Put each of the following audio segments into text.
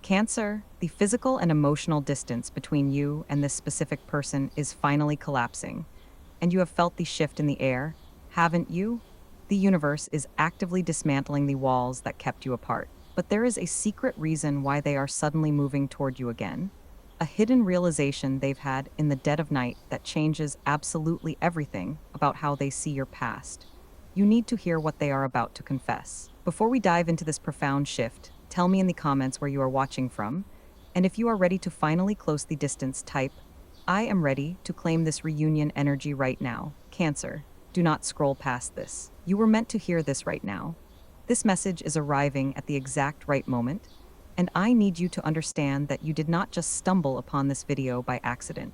Cancer, the physical and emotional distance between you and this specific person is finally collapsing, and you have felt the shift in the air, haven't you? The universe is actively dismantling the walls that kept you apart. But there is a secret reason why they are suddenly moving toward you again. A hidden realization they've had in the dead of night that changes absolutely everything about how they see your past. You need to hear what they are about to confess. Before we dive into this profound shift, tell me in the comments where you are watching from, and if you are ready to finally close the distance, type, I am ready to claim this reunion energy right now. Cancer, do not scroll past this. You were meant to hear this right now. This message is arriving at the exact right moment, and I need you to understand that you did not just stumble upon this video by accident.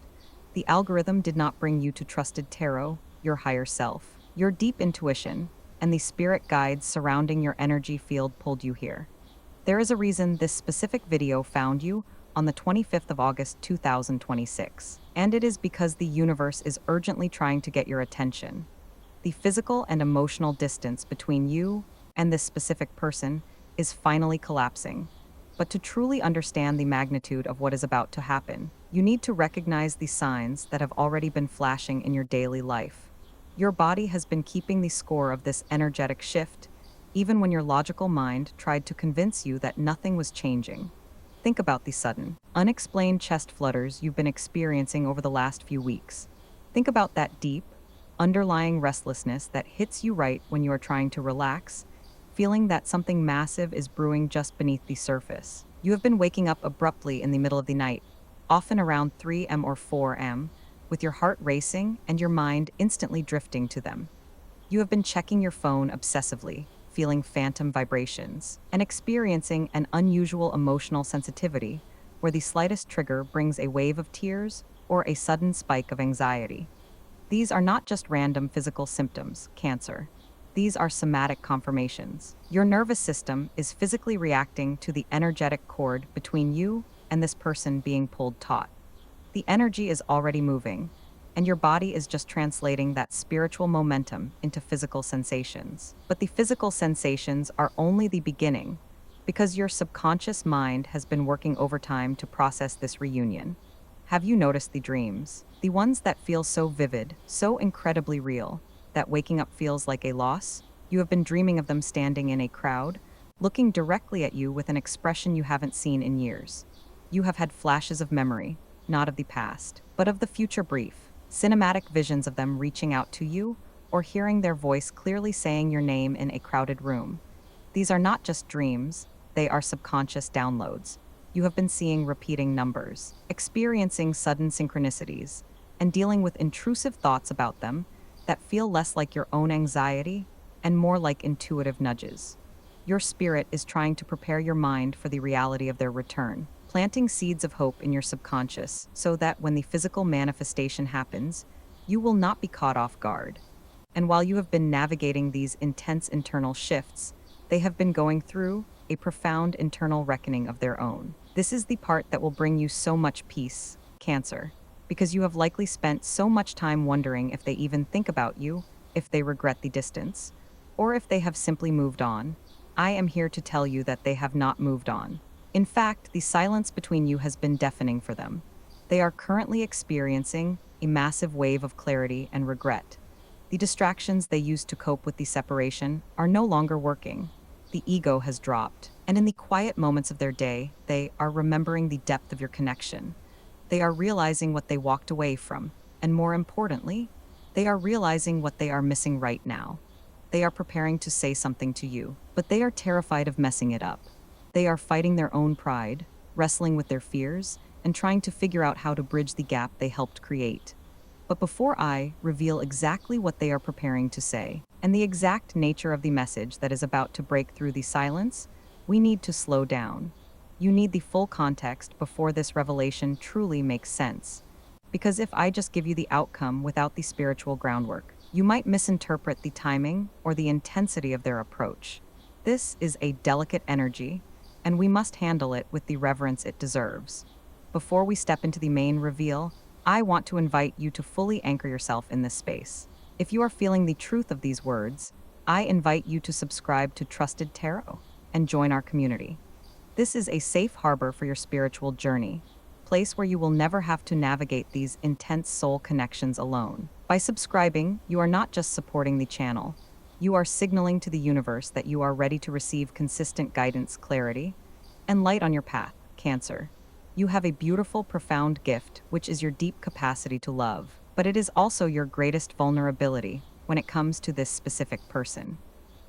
The algorithm did not bring you to trusted tarot, your higher self. Your deep intuition and the spirit guides surrounding your energy field pulled you here. There is a reason this specific video found you on the 25th of August 2026, and it is because the universe is urgently trying to get your attention. The physical and emotional distance between you and this specific person is finally collapsing. But to truly understand the magnitude of what is about to happen, you need to recognize the signs that have already been flashing in your daily life. Your body has been keeping the score of this energetic shift, even when your logical mind tried to convince you that nothing was changing. Think about the sudden, unexplained chest flutters you've been experiencing over the last few weeks. Think about that deep, underlying restlessness that hits you right when you are trying to relax, feeling that something massive is brewing just beneath the surface. You have been waking up abruptly in the middle of the night, often around 3 a.m. or 4 a.m., with your heart racing and your mind instantly drifting to them. You have been checking your phone obsessively, feeling phantom vibrations, and experiencing an unusual emotional sensitivity where the slightest trigger brings a wave of tears or a sudden spike of anxiety. These are not just random physical symptoms, Cancer. These are somatic confirmations. Your nervous system is physically reacting to the energetic cord between you and this person being pulled taut. The energy is already moving, and your body is just translating that spiritual momentum into physical sensations. But the physical sensations are only the beginning, because your subconscious mind has been working overtime to process this reunion. Have you noticed the dreams? The ones that feel so vivid, so incredibly real, that waking up feels like a loss? You have been dreaming of them standing in a crowd, looking directly at you with an expression you haven't seen in years. You have had flashes of memory, not of the past, but of the future brief, cinematic visions of them reaching out to you or hearing their voice clearly saying your name in a crowded room. These are not just dreams, they are subconscious downloads. You have been seeing repeating numbers, experiencing sudden synchronicities, and dealing with intrusive thoughts about them that feel less like your own anxiety and more like intuitive nudges. Your spirit is trying to prepare your mind for the reality of their return, planting seeds of hope in your subconscious so that when the physical manifestation happens, you will not be caught off guard. And while you have been navigating these intense internal shifts, they have been going through a profound internal reckoning of their own. This is the part that will bring you so much peace, Cancer, because you have likely spent so much time wondering if they even think about you, if they regret the distance, or if they have simply moved on. I am here to tell you that they have not moved on. In fact, the silence between you has been deafening for them. They are currently experiencing a massive wave of clarity and regret. The distractions they used to cope with the separation are no longer working. The ego has dropped, and in the quiet moments of their day, they are remembering the depth of your connection. They are realizing what they walked away from, and more importantly, they are realizing what they are missing right now. They are preparing to say something to you, but they are terrified of messing it up. They are fighting their own pride, wrestling with their fears, and trying to figure out how to bridge the gap they helped create. But before I reveal exactly what they are preparing to say, and the exact nature of the message that is about to break through the silence, we need to slow down. You need the full context before this revelation truly makes sense. Because if I just give you the outcome without the spiritual groundwork, you might misinterpret the timing or the intensity of their approach. This is a delicate energy, and we must handle it with the reverence it deserves. Before we step into the main reveal, I want to invite you to fully anchor yourself in this space. If you are feeling the truth of these words, I invite you to subscribe to Trusted Tarot and join our community. This is a safe harbor for your spiritual journey, place where you will never have to navigate these intense soul connections alone. By subscribing, you are not just supporting the channel, you are signaling to the universe that you are ready to receive consistent guidance, clarity, and light on your path, Cancer. You have a beautiful, profound gift, which is your deep capacity to love, but it is also your greatest vulnerability when it comes to this specific person.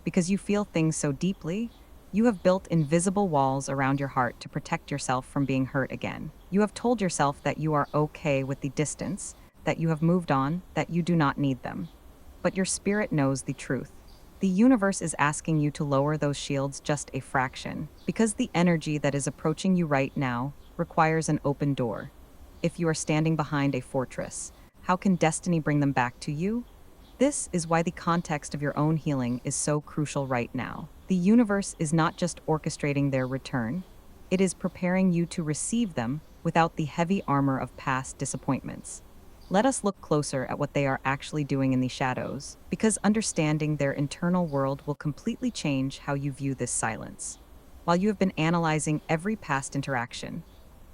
Because you feel things so deeply, you have built invisible walls around your heart to protect yourself from being hurt again. You have told yourself that you are okay with the distance, that you have moved on, that you do not need them. But your spirit knows the truth. The universe is asking you to lower those shields just a fraction, because the energy that is approaching you right now requires an open door. If you are standing behind a fortress, how can destiny bring them back to you? This is why the context of your own healing is so crucial right now. The universe is not just orchestrating their return, it is preparing you to receive them without the heavy armor of past disappointments. Let us look closer at what they are actually doing in the shadows, because understanding their internal world will completely change how you view this silence. While you have been analyzing every past interaction,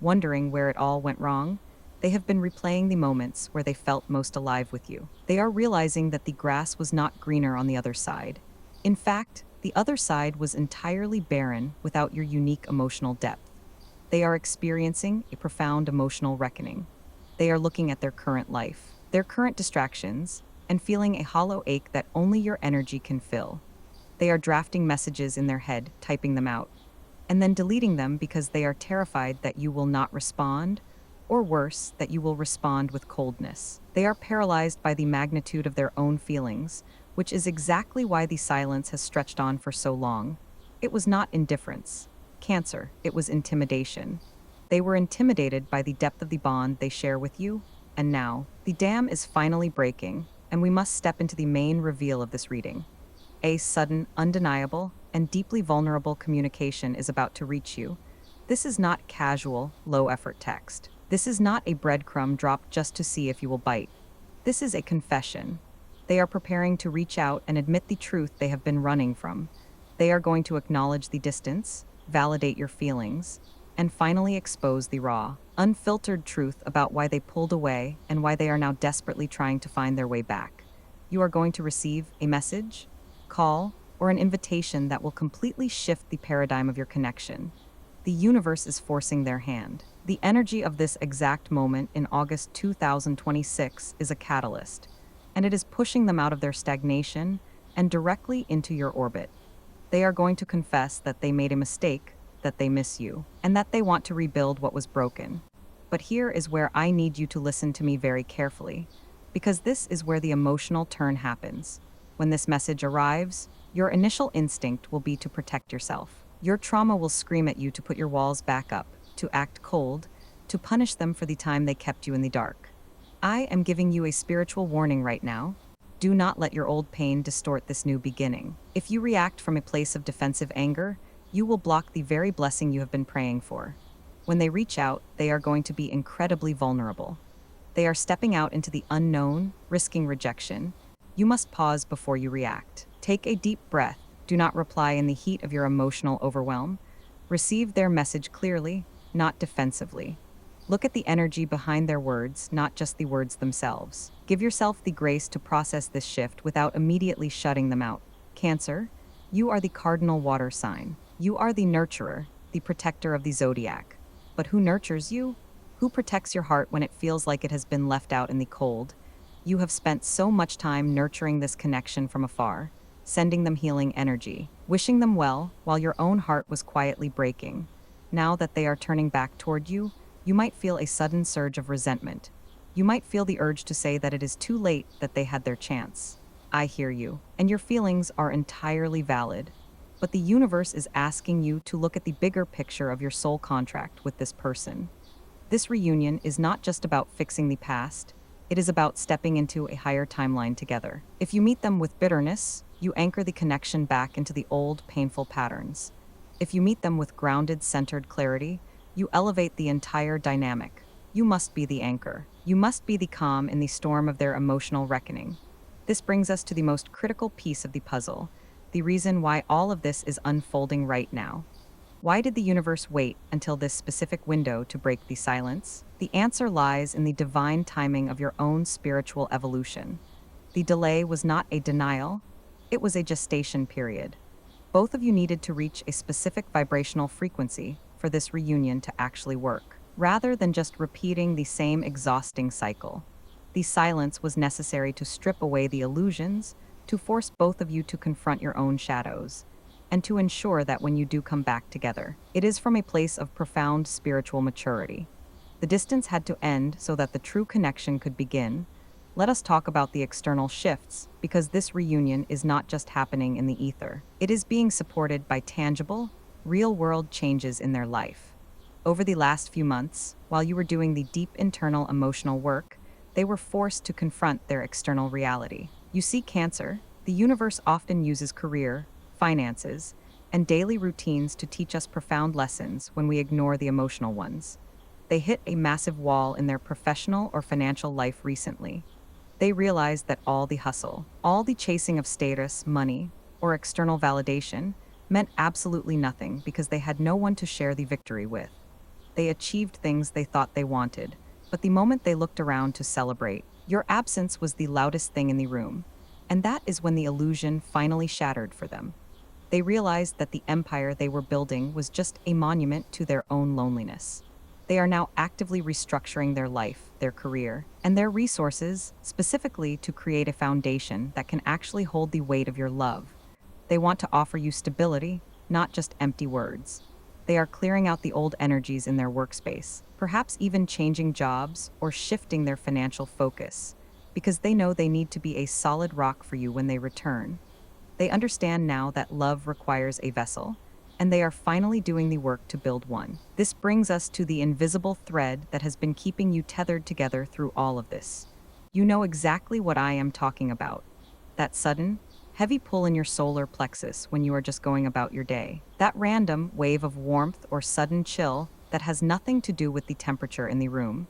wondering where it all went wrong, they have been replaying the moments where they felt most alive with you. They are realizing that the grass was not greener on the other side. In fact, the other side was entirely barren without your unique emotional depth. They are experiencing a profound emotional reckoning. They are looking at their current life, their current distractions, and feeling a hollow ache that only your energy can fill. They are drafting messages in their head, typing them out, and then deleting them because they are terrified that you will not respond, or worse, that you will respond with coldness. They are paralyzed by the magnitude of their own feelings, which is exactly why the silence has stretched on for so long. It was not indifference, Cancer, it was intimidation. They were intimidated by the depth of the bond they share with you, and now, the dam is finally breaking, and we must step into the main reveal of this reading. A sudden, undeniable, and deeply vulnerable communication is about to reach you. This is not casual, low-effort text. This is not a breadcrumb dropped just to see if you will bite. This is a confession. They are preparing to reach out and admit the truth they have been running from. They are going to acknowledge the distance, validate your feelings, and finally expose the raw, unfiltered truth about why they pulled away and why they are now desperately trying to find their way back. You are going to receive a message, call, or an invitation that will completely shift the paradigm of your connection. The universe is forcing their hand. The energy of this exact moment in August 2026 is a catalyst, and it is pushing them out of their stagnation and directly into your orbit. They are going to confess that they made a mistake, that they miss you, and that they want to rebuild what was broken. But here is where I need you to listen to me very carefully, because this is where the emotional turn happens. When this message arrives, your initial instinct will be to protect yourself. Your trauma will scream at you to put your walls back up, to act cold, to punish them for the time they kept you in the dark. I am giving you a spiritual warning right now. Do not let your old pain distort this new beginning. If you react from a place of defensive anger, you will block the very blessing you have been praying for. When they reach out, they are going to be incredibly vulnerable. They are stepping out into the unknown, risking rejection. You must pause before you react. Take a deep breath. Do not reply in the heat of your emotional overwhelm. Receive their message clearly, not defensively. Look at the energy behind their words, not just the words themselves. Give yourself the grace to process this shift without immediately shutting them out. Cancer, you are the cardinal water sign. You are the nurturer, the protector of the Zodiac. But who nurtures you? Who protects your heart when it feels like it has been left out in the cold? You have spent so much time nurturing this connection from afar, sending them healing energy, wishing them well while your own heart was quietly breaking. Now that they are turning back toward you, you might feel a sudden surge of resentment. You might feel the urge to say that it is too late, that they had their chance. I hear you, and your feelings are entirely valid. But the universe is asking you to look at the bigger picture of your soul contract with this person. This reunion is not just about fixing the past, it is about stepping into a higher timeline together. If you meet them with bitterness, you anchor the connection back into the old, painful patterns. If you meet them with grounded, centered clarity, you elevate the entire dynamic. You must be the anchor. You must be the calm in the storm of their emotional reckoning. This brings us to the most critical piece of the puzzle, the reason why all of this is unfolding right now. Why did the universe wait until this specific window to break the silence? The answer lies in the divine timing of your own spiritual evolution. The delay was not a denial, it was a gestation period. Both of you needed to reach a specific vibrational frequency for this reunion to actually work, rather than just repeating the same exhausting cycle. The silence was necessary to strip away the illusions, to force both of you to confront your own shadows, and to ensure that when you do come back together, it is from a place of profound spiritual maturity. The distance had to end so that the true connection could begin. Let us talk about the external shifts, because this reunion is not just happening in the ether. It is being supported by tangible, real-world changes in their life. Over the last few months, while you were doing the deep internal emotional work, they were forced to confront their external reality. You see, Cancer, the universe often uses career, finances, and daily routines to teach us profound lessons when we ignore the emotional ones. They hit a massive wall in their professional or financial life recently. They realized that all the hustle, all the chasing of status, money, or external validation meant absolutely nothing because they had no one to share the victory with. They achieved things they thought they wanted, but the moment they looked around to celebrate, your absence was the loudest thing in the room, and that is when the illusion finally shattered for them. They realized that the empire they were building was just a monument to their own loneliness. They are now actively restructuring their life, their career, and their resources, specifically to create a foundation that can actually hold the weight of your love. They want to offer you stability, not just empty words. They are clearing out the old energies in their workspace, perhaps even changing jobs or shifting their financial focus, because they know they need to be a solid rock for you when they return. They understand now that love requires a vessel, and they are finally doing the work to build one. This brings us to the invisible thread that has been keeping you tethered together through all of this. You know exactly what I am talking about. That sudden, heavy pull in your solar plexus when you are just going about your day. That random wave of warmth or sudden chill that has nothing to do with the temperature in the room.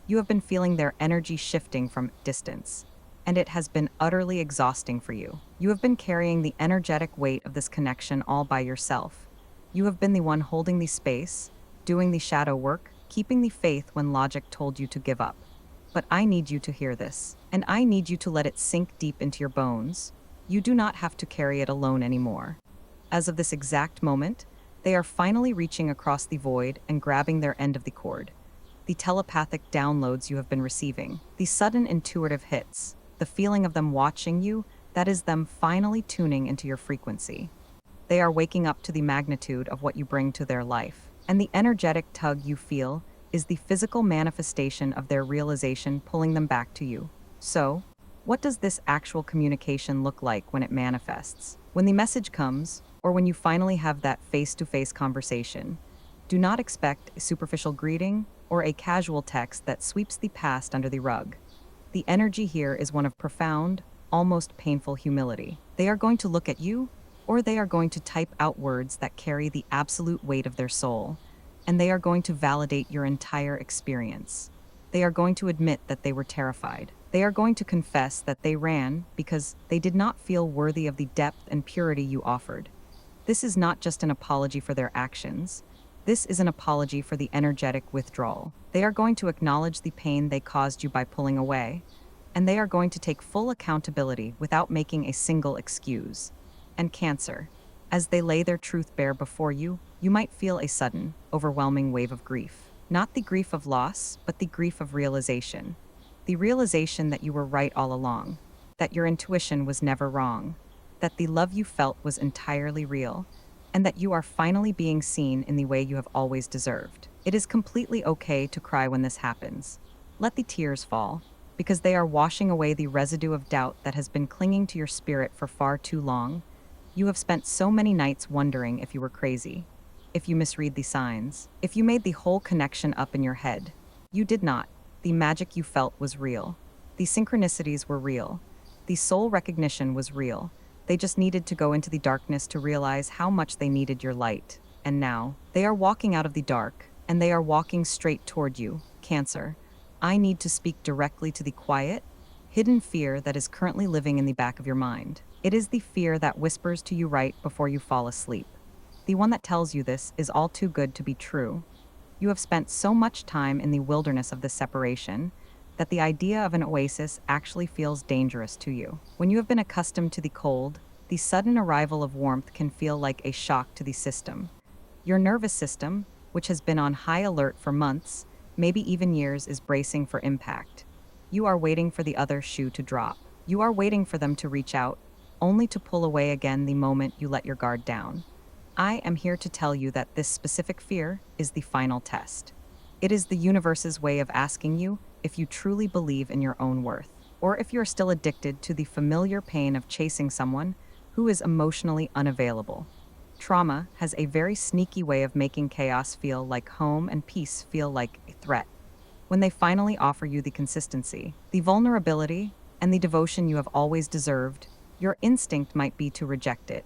You have been feeling their energy shifting from distance, and it has been utterly exhausting for you. You have been carrying the energetic weight of this connection all by yourself. You have been the one holding the space, doing the shadow work, keeping the faith when logic told you to give up. But I need you to hear this, and I need you to let it sink deep into your bones. You do not have to carry it alone anymore. As of this exact moment, they are finally reaching across the void and grabbing their end of the cord. The telepathic downloads you have been receiving, the sudden intuitive hits, the feeling of them watching you, that is them finally tuning into your frequency. They are waking up to the magnitude of what you bring to their life, and the energetic tug you feel is the physical manifestation of their realization pulling them back to you. So, what does this actual communication look like when it manifests? When the message comes, or when you finally have that face-to-face conversation, do not expect a superficial greeting or a casual text that sweeps the past under the rug. The energy here is one of profound, almost painful humility. They are going to look at you, or they are going to type out words that carry the absolute weight of their soul, and they are going to validate your entire experience. They are going to admit that they were terrified. They are going to confess that they ran because they did not feel worthy of the depth and purity you offered. This is not just an apology for their actions. This is an apology for the energetic withdrawal. They are going to acknowledge the pain they caused you by pulling away, and they are going to take full accountability without making a single excuse. And Cancer, as they lay their truth bare before you, you might feel a sudden, overwhelming wave of grief. Not the grief of loss, but the grief of realization. The realization that you were right all along, that your intuition was never wrong, that the love you felt was entirely real, and that you are finally being seen in the way you have always deserved. It is completely okay to cry when this happens. Let the tears fall, because they are washing away the residue of doubt that has been clinging to your spirit for far too long. You have spent so many nights wondering if you were crazy, if you misread the signs, if you made the whole connection up in your head. You did not. The magic you felt was real. The synchronicities were real. The soul recognition was real. They just needed to go into the darkness to realize how much they needed your light. And now, they are walking out of the dark, and they are walking straight toward you, Cancer. I need to speak directly to the quiet, hidden fear that is currently living in the back of your mind. It is the fear that whispers to you right before you fall asleep. The one that tells you this is all too good to be true. You have spent so much time in the wilderness of this separation that the idea of an oasis actually feels dangerous to you. When you have been accustomed to the cold, the sudden arrival of warmth can feel like a shock to the system. Your nervous system, which has been on high alert for months, maybe even years, is bracing for impact. You are waiting for the other shoe to drop. You are waiting for them to reach out, only to pull away again the moment you let your guard down. I am here to tell you that this specific fear is the final test. It is the universe's way of asking you if you truly believe in your own worth, or if you are still addicted to the familiar pain of chasing someone who is emotionally unavailable. Trauma has a very sneaky way of making chaos feel like home and peace feel like a threat. When they finally offer you the consistency, the vulnerability, and the devotion you have always deserved, your instinct might be to reject it.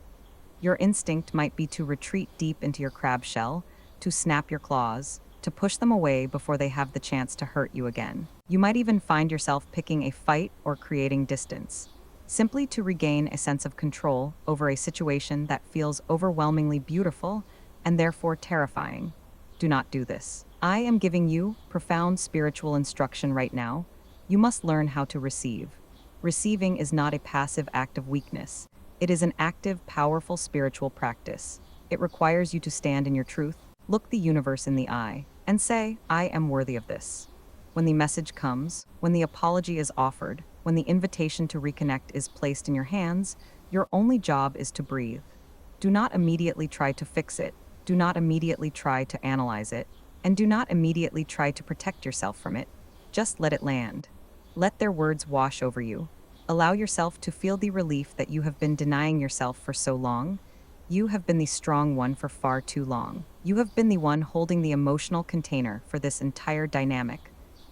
Your instinct might be to retreat deep into your crab shell, to snap your claws, to push them away before they have the chance to hurt you again. You might even find yourself picking a fight or creating distance, simply to regain a sense of control over a situation that feels overwhelmingly beautiful and therefore terrifying. Do not do this. I am giving you profound spiritual instruction right now. You must learn how to receive. Receiving is not a passive act of weakness. It is an active, powerful spiritual practice. It requires you to stand in your truth, look the universe in the eye, and say, I am worthy of this. When the message comes, when the apology is offered, when the invitation to reconnect is placed in your hands, your only job is to breathe. Do not immediately try to fix it. Do not immediately try to analyze it. And do not immediately try to protect yourself from it. Just let it land. Let their words wash over you. Allow yourself to feel the relief that you have been denying yourself for so long. You have been the strong one for far too long. You have been the one holding the emotional container for this entire dynamic,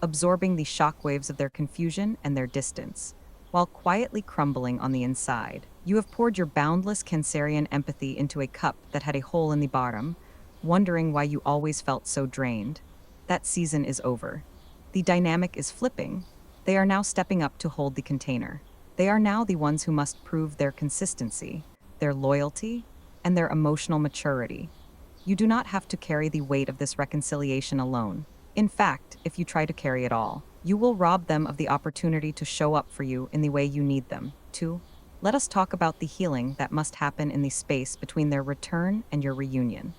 absorbing the shockwaves of their confusion and their distance, while quietly crumbling on the inside. You have poured your boundless Cancerian empathy into a cup that had a hole in the bottom, wondering why you always felt so drained. That season is over. The dynamic is flipping. They are now stepping up to hold the container. They are now the ones who must prove their consistency, their loyalty, and their emotional maturity. You do not have to carry the weight of this reconciliation alone. In fact, if you try to carry it all, you will rob them of the opportunity to show up for you in the way you need them to. Let us talk about the healing that must happen in the space between their return and your reunion.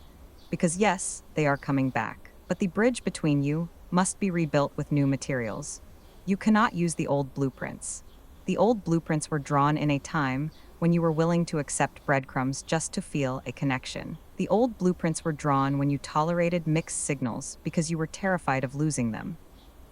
Because yes, they are coming back, but the bridge between you must be rebuilt with new materials. You cannot use the old blueprints. The old blueprints were drawn in a time when you were willing to accept breadcrumbs just to feel a connection. The old blueprints were drawn when you tolerated mixed signals because you were terrified of losing them.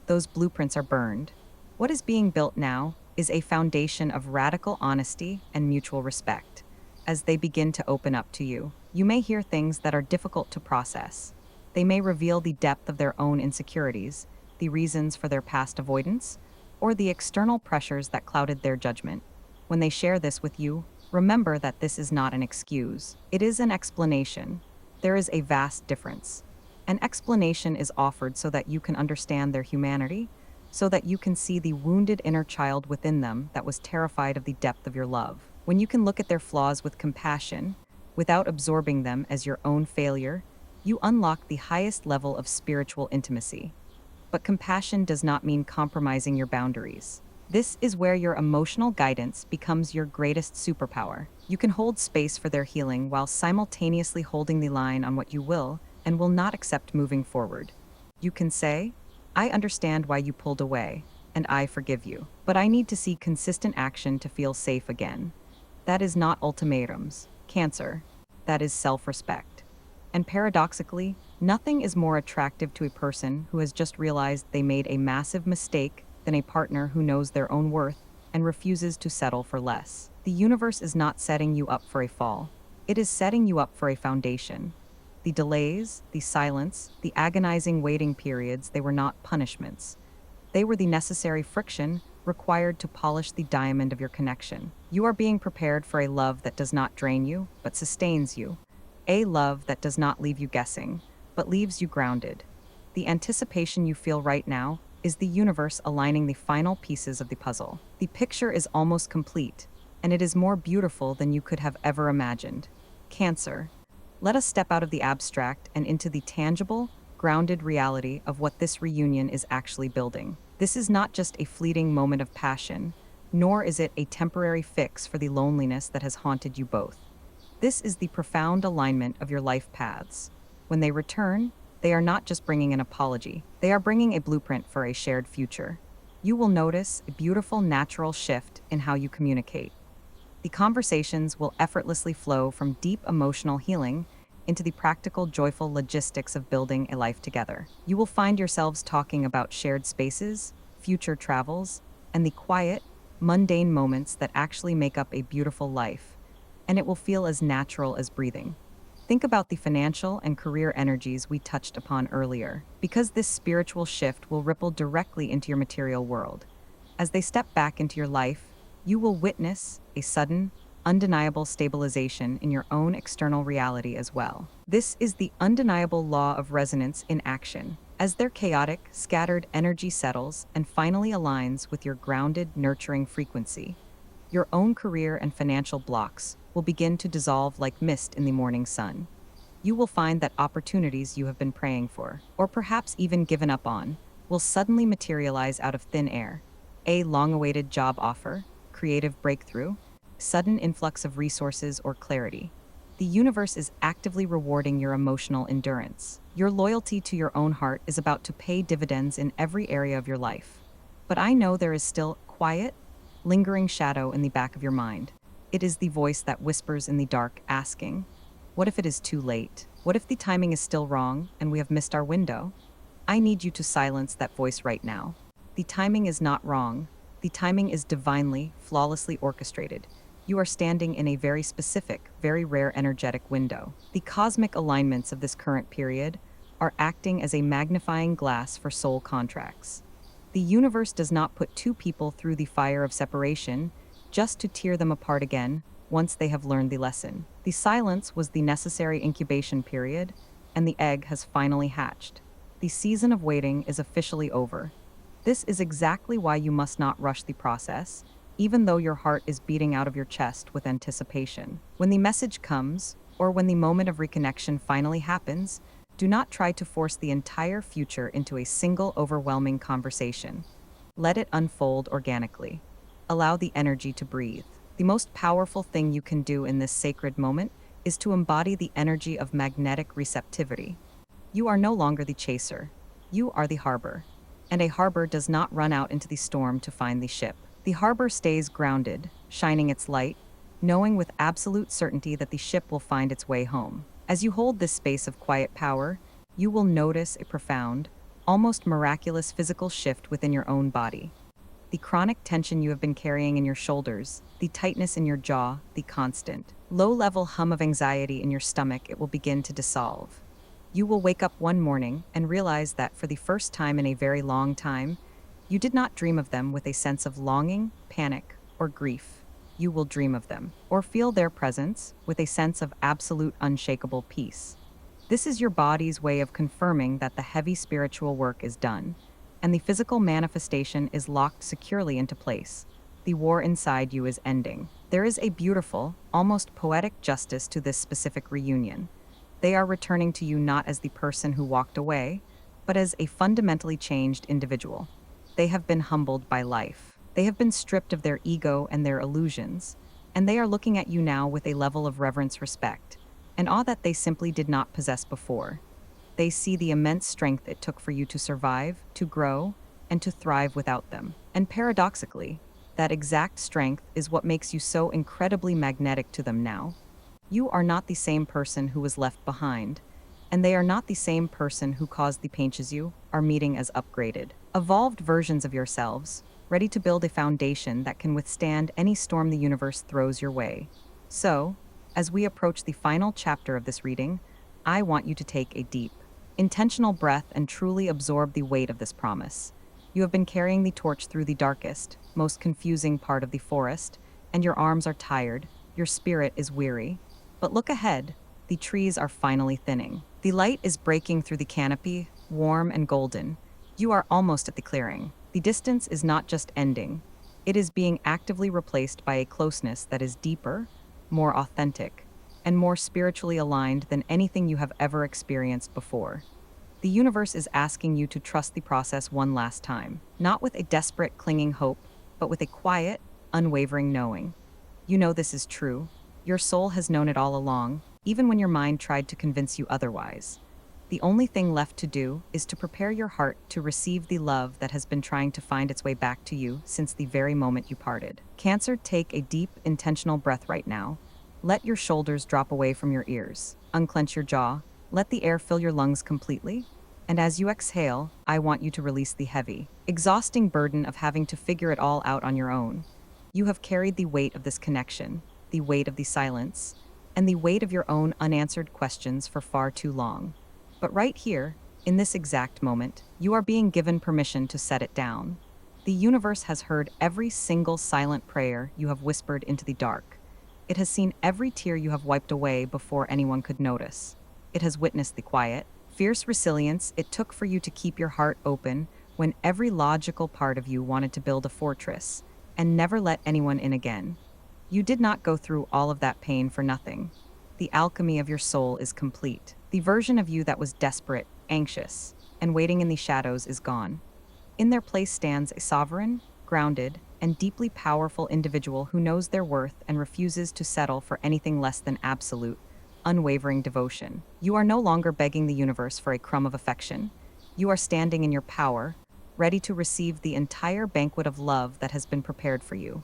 Those blueprints are burned. What is being built now is a foundation of radical honesty and mutual respect. As they begin to open up to you, you may hear things that are difficult to process. They may reveal the depth of their own insecurities, the reasons for their past avoidance, or the external pressures that clouded their judgment. When they share this with you, remember that this is not an excuse. It is an explanation. There is a vast difference. An explanation is offered so that you can understand their humanity, so that you can see the wounded inner child within them that was terrified of the depth of your love. When you can look at their flaws with compassion, without absorbing them as your own failure, you unlock the highest level of spiritual intimacy. But compassion does not mean compromising your boundaries. This is where your emotional guidance becomes your greatest superpower. You can hold space for their healing while simultaneously holding the line on what you will and will not accept moving forward. You can say, I understand why you pulled away, and I forgive you, but I need to see consistent action to feel safe again. That is not ultimatums, Cancer. That is self-respect. And paradoxically, nothing is more attractive to a person who has just realized they made a massive mistake than a partner who knows their own worth and refuses to settle for less. The universe is not setting you up for a fall. It is setting you up for a foundation. The delays, the silence, the agonizing waiting periods, they were not punishments. They were the necessary friction required to polish the diamond of your connection. You are being prepared for a love that does not drain you, but sustains you. A love that does not leave you guessing, but leaves you grounded. The anticipation you feel right now is the universe aligning the final pieces of the puzzle. The picture is almost complete, and it is more beautiful than you could have ever imagined. Cancer. Let us step out of the abstract and into the tangible, grounded reality of what this reunion is actually building. This is not just a fleeting moment of passion, nor is it a temporary fix for the loneliness that has haunted you both. This is the profound alignment of your life paths. When they return, they are not just bringing an apology, they are bringing a blueprint for a shared future. You will notice a beautiful natural shift in how you communicate. The conversations will effortlessly flow from deep emotional healing into the practical, joyful logistics of building a life together. You will find yourselves talking about shared spaces, future travels, and the quiet, mundane moments that actually make up a beautiful life, and it will feel as natural as breathing. Think about the financial and career energies we touched upon earlier, because this spiritual shift will ripple directly into your material world. As they step back into your life, you will witness a sudden, undeniable stabilization in your own external reality as well. This is the undeniable law of resonance in action. As their chaotic, scattered energy settles and finally aligns with your grounded, nurturing frequency, your own career and financial blocks will begin to dissolve like mist in the morning sun. You will find that opportunities you have been praying for, or perhaps even given up on, will suddenly materialize out of thin air. A long-awaited job offer, creative breakthrough, sudden influx of resources or clarity. The universe is actively rewarding your emotional endurance. Your loyalty to your own heart is about to pay dividends in every area of your life. But I know there is still quiet, lingering shadow in the back of your mind. It is the voice that whispers in the dark, asking, what if it is too late? What if the timing is still wrong and we have missed our window? I need you to silence that voice right now. The timing is not wrong. The timing is divinely, flawlessly orchestrated. You are standing in a very specific, very rare energetic window. The cosmic alignments of this current period are acting as a magnifying glass for soul contracts. The universe does not put two people through the fire of separation just to tear them apart again once they have learned the lesson. The silence was the necessary incubation period, and the egg has finally hatched. The season of waiting is officially over. This is exactly why you must not rush the process, even though your heart is beating out of your chest with anticipation. When the message comes, or when the moment of reconnection finally happens, do not try to force the entire future into a single overwhelming conversation. Let it unfold organically. Allow the energy to breathe. The most powerful thing you can do in this sacred moment is to embody the energy of magnetic receptivity. You are no longer the chaser. You are the harbor. And a harbor does not run out into the storm to find the ship. The harbor stays grounded, shining its light, knowing with absolute certainty that the ship will find its way home. As you hold this space of quiet power, you will notice a profound, almost miraculous physical shift within your own body. The chronic tension you have been carrying in your shoulders, the tightness in your jaw, the constant, low-level hum of anxiety in your stomach, it will begin to dissolve. You will wake up one morning and realize that for the first time in a very long time, you did not dream of them with a sense of longing, panic, or grief. You will dream of them, or feel their presence, with a sense of absolute unshakable peace. This is your body's way of confirming that the heavy spiritual work is done, and the physical manifestation is locked securely into place. The war inside you is ending. There is a beautiful, almost poetic justice to this specific reunion. They are returning to you not as the person who walked away, but as a fundamentally changed individual. They have been humbled by life. They have been stripped of their ego and their illusions, and they are looking at you now with a level of reverence, respect, and awe that they simply did not possess before. They see the immense strength it took for you to survive, to grow, and to thrive without them. And paradoxically, that exact strength is what makes you so incredibly magnetic to them now. You are not the same person who was left behind, and they are not the same person who caused the pains you are meeting as upgraded, evolved versions of yourselves, ready to build a foundation that can withstand any storm the universe throws your way. So, as we approach the final chapter of this reading, I want you to take a deep, intentional breath and truly absorb the weight of this promise. You have been carrying the torch through the darkest, most confusing part of the forest, and your arms are tired, your spirit is weary. But look ahead, the trees are finally thinning. The light is breaking through the canopy, warm and golden. You are almost at the clearing. The distance is not just ending, it is being actively replaced by a closeness that is deeper, more authentic, and more spiritually aligned than anything you have ever experienced before. The universe is asking you to trust the process one last time, not with a desperate, clinging hope, but with a quiet, unwavering knowing. You know this is true. Your soul has known it all along, even when your mind tried to convince you otherwise. The only thing left to do is to prepare your heart to receive the love that has been trying to find its way back to you since the very moment you parted. Cancer, take a deep, intentional breath right now. Let your shoulders drop away from your ears. Unclench your jaw. Let the air fill your lungs completely. And as you exhale, I want you to release the heavy, exhausting burden of having to figure it all out on your own. You have carried the weight of this connection, the weight of the silence, and the weight of your own unanswered questions for far too long. But right here, in this exact moment, you are being given permission to set it down. The universe has heard every single silent prayer you have whispered into the dark. It has seen every tear you have wiped away before anyone could notice. It has witnessed the quiet, fierce resilience it took for you to keep your heart open when every logical part of you wanted to build a fortress and never let anyone in again. You did not go through all of that pain for nothing. The alchemy of your soul is complete. The version of you that was desperate, anxious, and waiting in the shadows is gone. In their place stands a sovereign, grounded, and deeply powerful individual who knows their worth and refuses to settle for anything less than absolute, unwavering devotion. You are no longer begging the universe for a crumb of affection. You are standing in your power, ready to receive the entire banquet of love that has been prepared for you.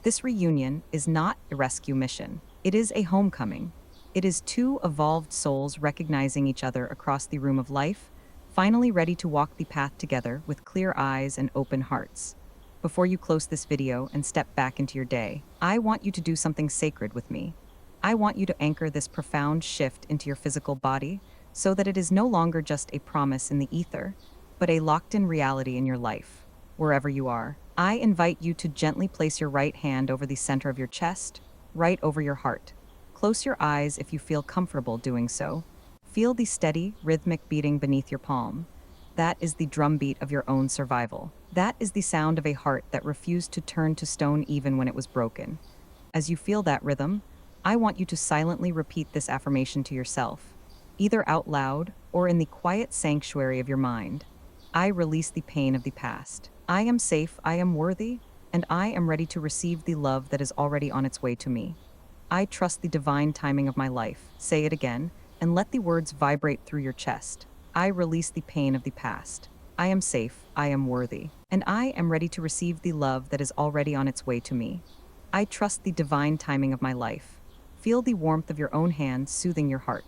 This reunion is not a rescue mission. It is a homecoming. It is two evolved souls recognizing each other across the room of life, finally ready to walk the path together with clear eyes and open hearts. Before you close this video and step back into your day, I want you to do something sacred with me. I want you to anchor this profound shift into your physical body so that it is no longer just a promise in the ether, but a locked-in reality in your life, wherever you are. I invite you to gently place your right hand over the center of your chest, right over your heart. Close your eyes if you feel comfortable doing so. Feel the steady, rhythmic beating beneath your palm. That is the drumbeat of your own survival. That is the sound of a heart that refused to turn to stone even when it was broken. As you feel that rhythm, I want you to silently repeat this affirmation to yourself, either out loud or in the quiet sanctuary of your mind. I release the pain of the past. I am safe, I am worthy, and I am ready to receive the love that is already on its way to me. I trust the divine timing of my life. Say it again, and let the words vibrate through your chest. I release the pain of the past. I am safe, I am worthy, and I am ready to receive the love that is already on its way to me. I trust the divine timing of my life. Feel the warmth of your own hands soothing your heart.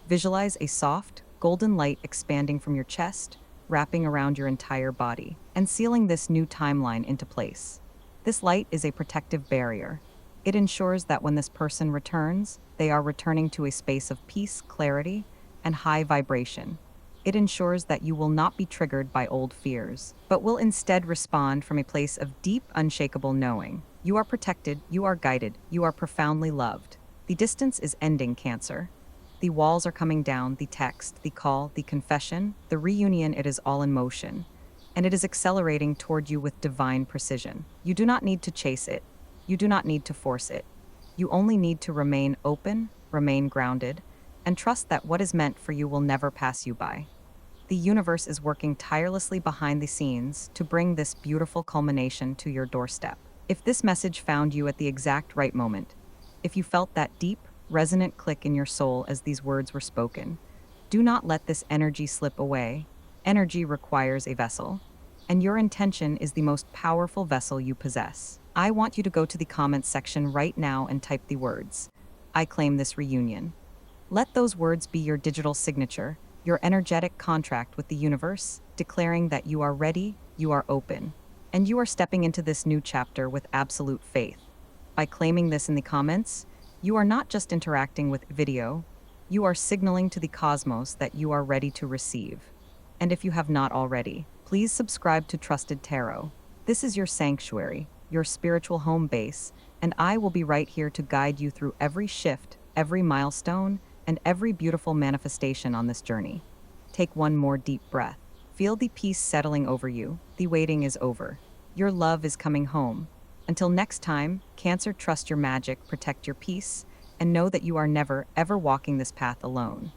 Visualize a soft, golden light expanding from your chest, wrapping around your entire body, and sealing this new timeline into place. This light is a protective barrier. It ensures that when this person returns, they are returning to a space of peace, clarity, and high vibration. It ensures that you will not be triggered by old fears, but will instead respond from a place of deep, unshakable knowing. You are protected, you are guided, you are profoundly loved. The distance is ending, Cancer. The walls are coming down, the text, the call, the confession, the reunion, it is all in motion. And it is accelerating toward you with divine precision. You do not need to chase it. You do not need to force it. You only need to remain open, remain grounded, and trust that what is meant for you will never pass you by. The universe is working tirelessly behind the scenes to bring this beautiful culmination to your doorstep. If this message found you at the exact right moment, if you felt that deep, resonant click in your soul as these words were spoken, do not let this energy slip away. Energy requires a vessel, and your intention is the most powerful vessel you possess. I want you to go to the comments section right now and type the words, "I claim this reunion." Let those words be your digital signature, your energetic contract with the universe, declaring that you are ready, you are open, and you are stepping into this new chapter with absolute faith. By claiming this in the comments, you are not just interacting with video, you are signaling to the cosmos that you are ready to receive. And if you have not already, please subscribe to Trusted Tarot. This is your sanctuary, your spiritual home base, and I will be right here to guide you through every shift, every milestone, and every beautiful manifestation on this journey. Take one more deep breath. Feel the peace settling over you. The waiting is over. Your love is coming home. Until next time, Cancer, trust your magic, protect your peace, and know that you are never, ever walking this path alone.